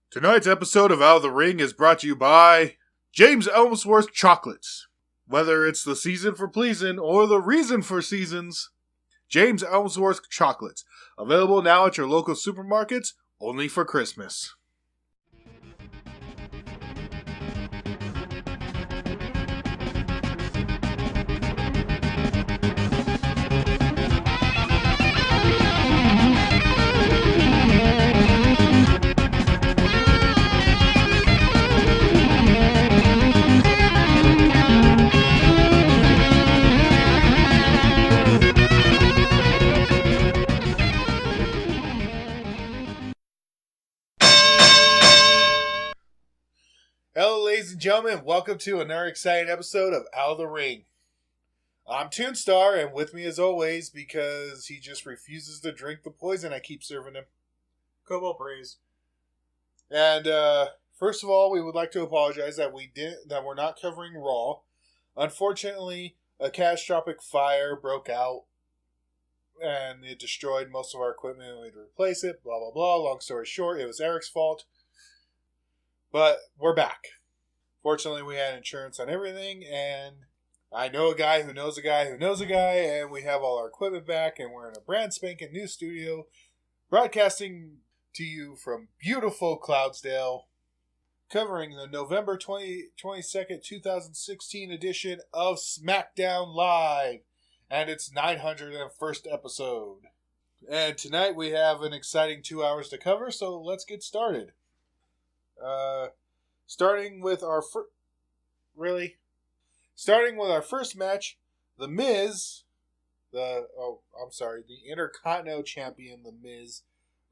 Tonight's episode of Out of the Ring is brought to you by James Ellsworth Chocolates. Whether it's the season for pleasing or the reason for seasons, James Ellsworth Chocolates. Available now at your local supermarkets, only for Christmas. Hello, ladies and gentlemen. Welcome to another exciting episode of Out of the Ring. I'm Toonstar, and with me as always, because he just refuses to drink the poison I keep serving him, Cobalt Breeze. And first of all, we would like to apologize that we're not covering Raw. Unfortunately, a catastrophic fire broke out, and it destroyed most of our equipment, and we had to replace it. Blah blah blah. Long story short, it was Eric's fault. But we're back. Fortunately, we had insurance on everything, and I know a guy who knows a guy who knows a guy, and we have all our equipment back, and we're in a brand spanking new studio, broadcasting to you from beautiful Cloudsdale, covering the November 22nd, 2016 edition of Smackdown Live, and its 901st episode. And tonight we have an exciting 2 hours to cover, so let's get started. Starting with our first match, The Miz, the Intercontinental Champion, The Miz,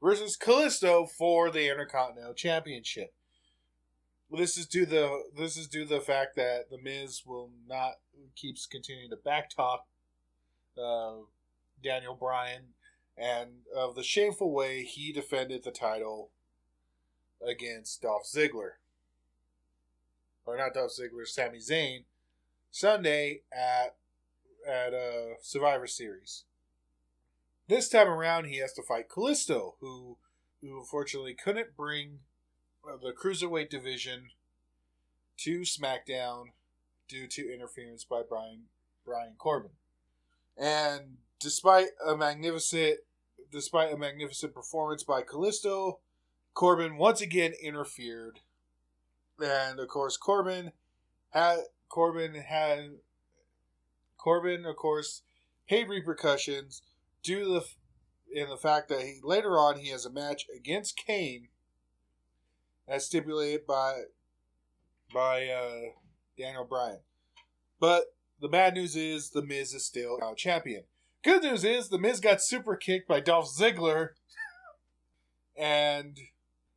versus Kalisto for the Intercontinental Championship. This is due to the fact that The Miz keeps continuing to backtalk Daniel Bryan, and of the shameful way he defended the title against Dolph Ziggler. Or not Dolph Ziggler, Sami Zayn, Sunday at Survivor Series. This time around, he has to fight Kalisto, who unfortunately couldn't bring the Cruiserweight division to SmackDown due to interference by Brian Corbin. And despite a magnificent performance by Kalisto, Corbin once again interfered, and of course Corbin paid repercussions due to the fact that later on he has a match against Kane, as stipulated by Daniel Bryan. But the bad news is The Miz is still now champion. Good news is The Miz got super kicked by Dolph Ziggler, and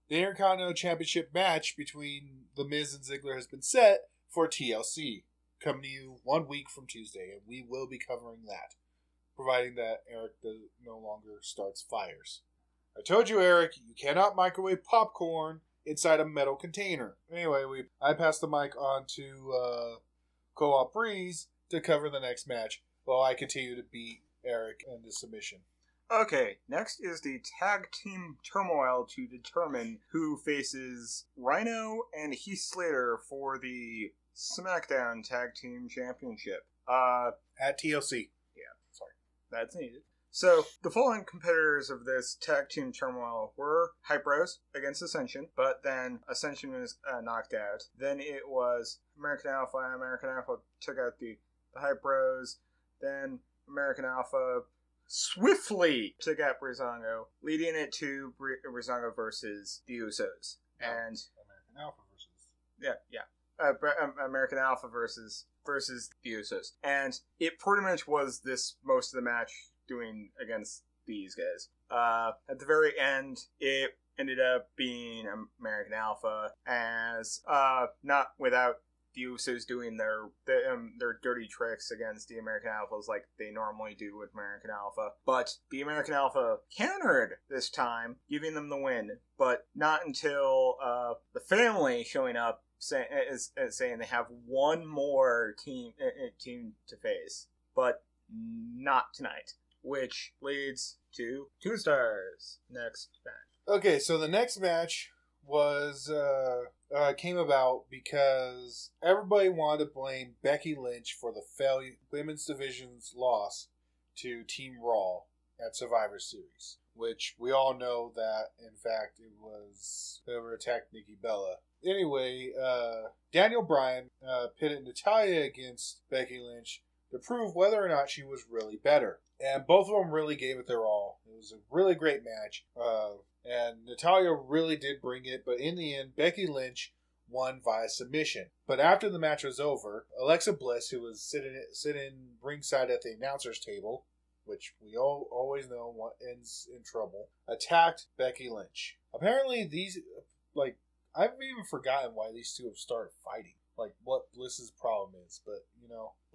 the Intercontinental Championship match between The Miz and Ziggler has been set for TLC, coming to you 1 week from Tuesday, and we will be covering that, providing that Eric no longer starts fires. I told you, Eric, you cannot microwave popcorn inside a metal container. Anyway, I pass the mic on to Co-op Breeze to cover the next match, while I continue to beat Eric in the submission. Okay, next is the tag team turmoil to determine who faces Rhino and Heath Slater for the SmackDown Tag Team Championship. At TLC. Yeah, sorry. That's needed. So, the following competitors of this tag team turmoil were Hype Bros against Ascension, but then Ascension was knocked out. Then it was American Alpha. American Alpha took out the Hype Bros. Then American Alpha swiftly took out Breezango, leading it to Breezango versus the Usos. And American Alpha versus... American Alpha versus the Usos. And it pretty much was most of the match doing against these guys. At the very end, it ended up being American Alpha, as not without the Usos doing their dirty tricks against the American Alphas like they normally do with American Alpha. But the American Alpha countered this time, giving them the win. But not until the family showing up saying they have one more team to face. But not tonight. Which leads to 2 stars. Next match. Okay, so the next match came about because everybody wanted to blame Becky Lynch for the women's division's loss to Team Raw at Survivor Series, which we all know that, in fact, it was whoever attacked Nikki Bella. Anyway, Daniel Bryan pitted Natalya against Becky Lynch to prove whether or not she was really better. And both of them really gave it their all. It was a really great match. And Natalya really did bring it, but in the end, Becky Lynch won via submission. But after the match was over, Alexa Bliss, who was sitting ringside at the announcer's table, which we all always know what ends in trouble, attacked Becky Lynch. Apparently these, I've even forgotten why these two have started fighting. What Bliss's problem is. But,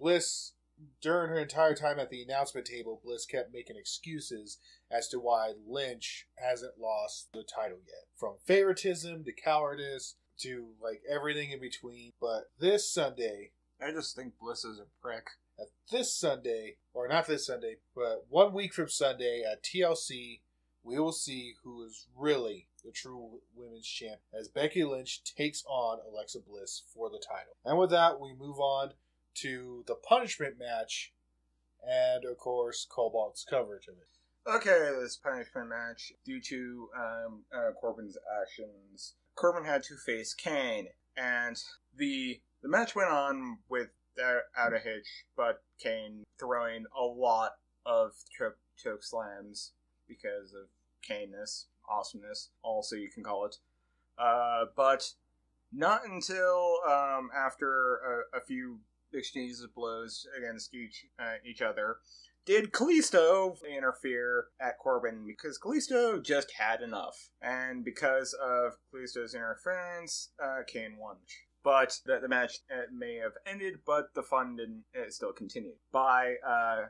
Bliss, during her entire time at the announcement table, Bliss kept making excuses as to why Lynch hasn't lost the title yet. From favoritism to cowardice to, everything in between. But this Sunday... I just think Bliss is a prick. At this Sunday, or not this Sunday, but 1 week from Sunday at TLC, we will see who is really the true women's champ as Becky Lynch takes on Alexa Bliss for the title. And with that, we move on to the punishment match and, of course, Cobalt's coverage of it. Okay, this punishment match, due to Corbin's actions, Corbin had to face Kane, and the match went on without a hitch, but Kane throwing a lot of choke slams because of Kane-ness, awesomeness, also you can call it. But not until after a few exchanges of blows against each other did Kalisto interfere at Corbin, because Kalisto just had enough. And because of Kalisto's interference, Kane won. But the match may have ended, but the fun still continued. By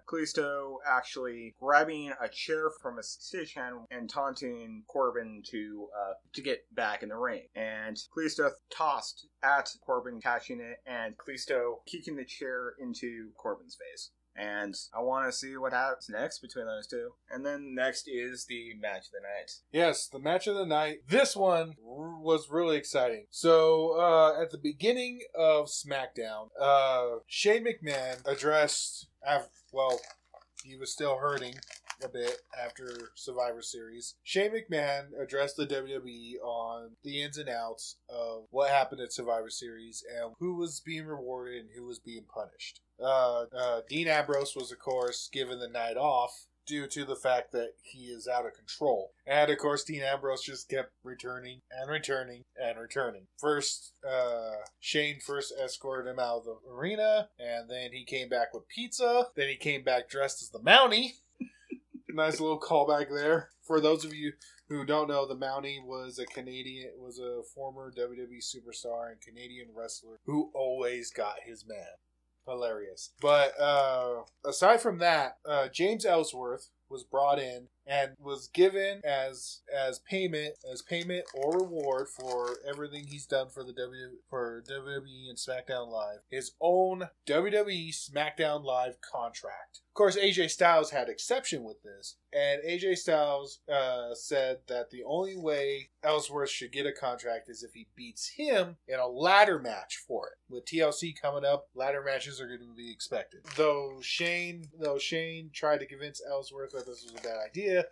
Kalisto actually grabbing a chair from a stagehand and taunting Corbin to get back in the ring. And Kalisto tossed at Corbin, catching it, and Kalisto kicking the chair into Corbin's face. And I want to see what happens next between those two. And then next is the match of the night. Yes, the match of the night. This one was really exciting. So, at the beginning of Smackdown, Shane McMahon addressed... he was still hurting a bit after Survivor Series. Shane McMahon addressed the WWE on the ins and outs of what happened at Survivor Series and who was being rewarded and who was being punished. Dean Ambrose was, of course, given the night off due to the fact that he is out of control. And, of course, Dean Ambrose just kept returning and returning and returning. First, Shane escorted him out of the arena, and then he came back with pizza. Then he came back dressed as the Mountie. Nice little callback there. For those of you who don't know, the Mountie was a former WWE superstar and Canadian wrestler who always got his man. Hilarious. But aside from that, James Ellsworth was brought in and was given as payment or reward for everything he's done for WWE and SmackDown Live, his own WWE SmackDown Live contract. Of course, AJ Styles had exception with this, and AJ Styles said that the only way Ellsworth should get a contract is if he beats him in a ladder match for it. With TLC coming up, ladder matches are going to be expected. Though Shane tried to convince Ellsworth that this was a bad idea,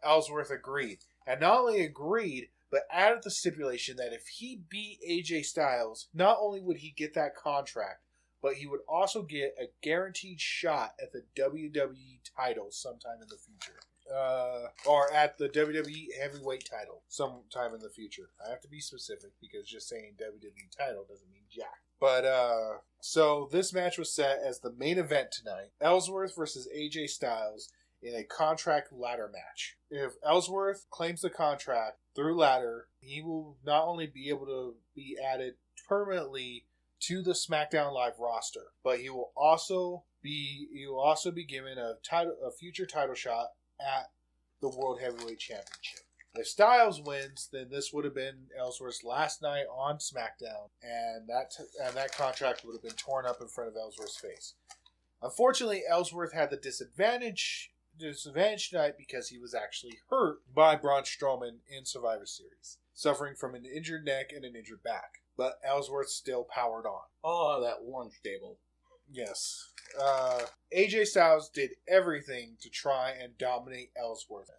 Ellsworth agreed. And not only agreed, but added the stipulation that if he beat AJ Styles, not only would he get that contract, but he would also get a guaranteed shot at the WWE title sometime in the future. Or at the WWE heavyweight title sometime in the future. I have to be specific because just saying WWE title doesn't mean jack. But, so this match was set as the main event tonight. Ellsworth versus AJ Styles in a contract ladder match. If Ellsworth claims the contract through ladder, he will not only be able to be added permanently to the SmackDown Live roster, but he will also be given a future title shot at the World Heavyweight Championship. If Styles wins, then this would have been Ellsworth's last night on SmackDown, and that contract would have been torn up in front of Ellsworth's face. Unfortunately, Ellsworth had the disadvantage tonight because he was actually hurt by Braun Strowman in Survivor Series. suffering from an injured neck and an injured back. But Ellsworth still powered on. Oh, that lunch table. Yes. AJ Styles did everything to try and dominate Ellsworth.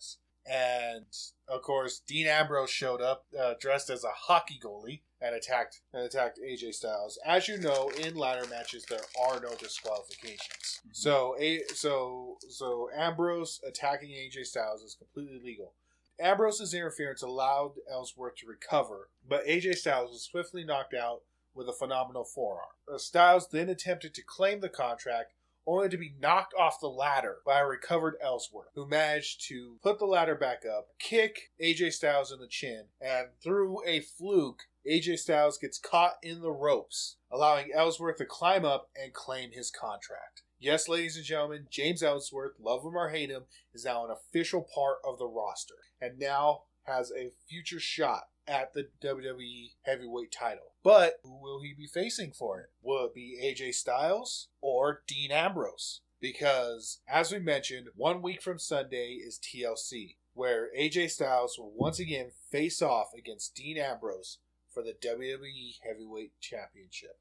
And, of course, Dean Ambrose showed up dressed as a hockey goalie and attacked AJ Styles. As you know, in ladder matches, there are no disqualifications. Mm-hmm. So Ambrose attacking AJ Styles is completely legal. Ambrose's interference allowed Ellsworth to recover, but AJ Styles was swiftly knocked out with a phenomenal forearm. Styles then attempted to claim the contract, only to be knocked off the ladder by a recovered Ellsworth, who managed to put the ladder back up, kick AJ Styles in the chin, and through a fluke, AJ Styles gets caught in the ropes, allowing Ellsworth to climb up and claim his contract. Yes, ladies and gentlemen, James Ellsworth, love him or hate him, is now an official part of the roster, and now has a future shot at the WWE Heavyweight title. But who will he be facing for it? Will it be AJ Styles or Dean Ambrose? Because, as we mentioned, 1 week from Sunday is TLC, where AJ Styles will once again face off against Dean Ambrose for the WWE Heavyweight Championship.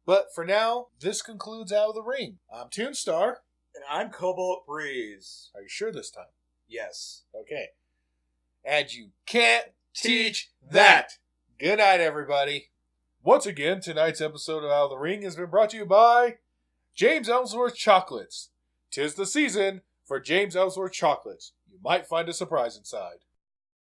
But for now, this concludes Out of the Ring. I'm Toonstar. And I'm Cobalt Breeze. Are you sure this time? Yes. Okay. And you can't teach that. Good night, everybody. Once again, tonight's episode of Out of the Ring has been brought to you by James Ellsworth Chocolates. 'Tis the season for James Ellsworth Chocolates. You might find a surprise inside.